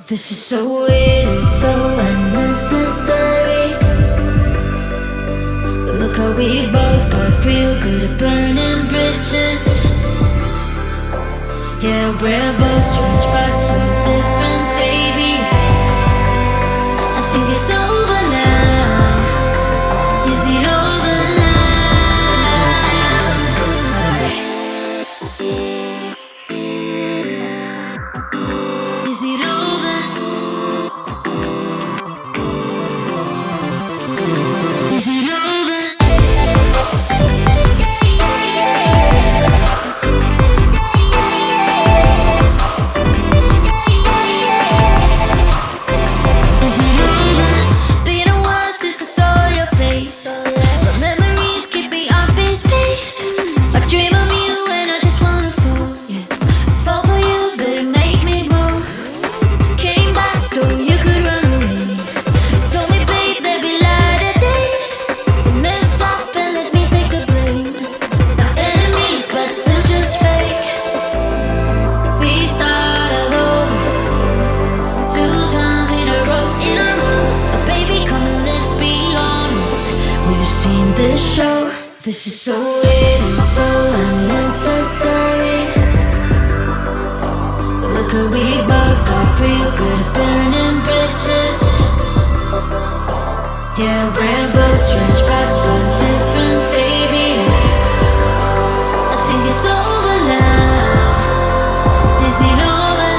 This is so weird and so unnecessary. Look how we both got real good at burning bridges. Yeah, we're both strange but so different, baby. I think it's over now. Is it over now? Is it over? Is it over? This is so weird and so unnecessary. Look how we both got real good at burning bridges. Yeah, we're both strange but so different, baby. I think it's over now. Is it over?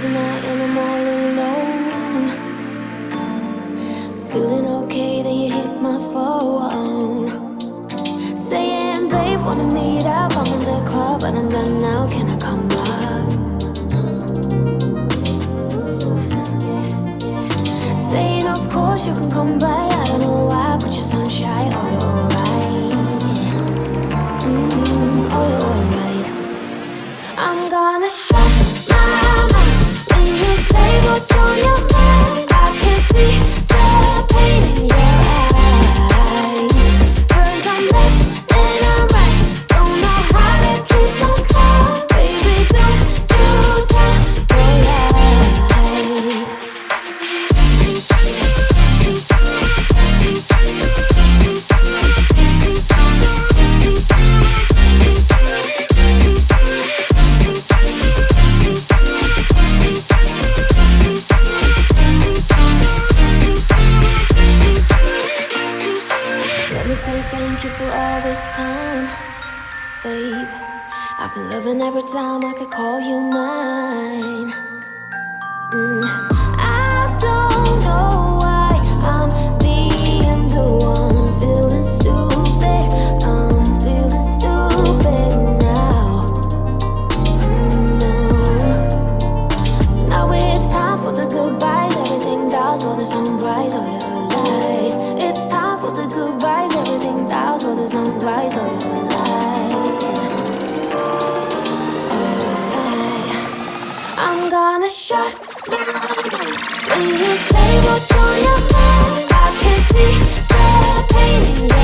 tonight and I'm all alone. Feeling okay, then you hit my phone. Saying, babe, wanna meet up? I'm in the club, but I'm done now. Can I come up? Saying, of course you can come by. I don't know why, but you're sunshine. Oh, you're alright. Oh, you're alright. I'm gonna shut my mouth when you say what's on your mind. I can see the pain in your eyes. First I'm left, then I'm right. Don't know how to keep on calm. Baby, don't you tell your lies. Let me say thank you for all this time, babe. I've been loving every time I could call you mine. I don't know why I'm being the one feeling stupid. I'm feeling stupid now. So now it's time for the goodbyes. Everything dies for the sunrise. Oh, you're light. It's time for the goodbyes. Everything dies for the sunrise. Oh, you're light. Oh, you're light. I'm gonna shut when you say what's on your mind. I can see the pain in your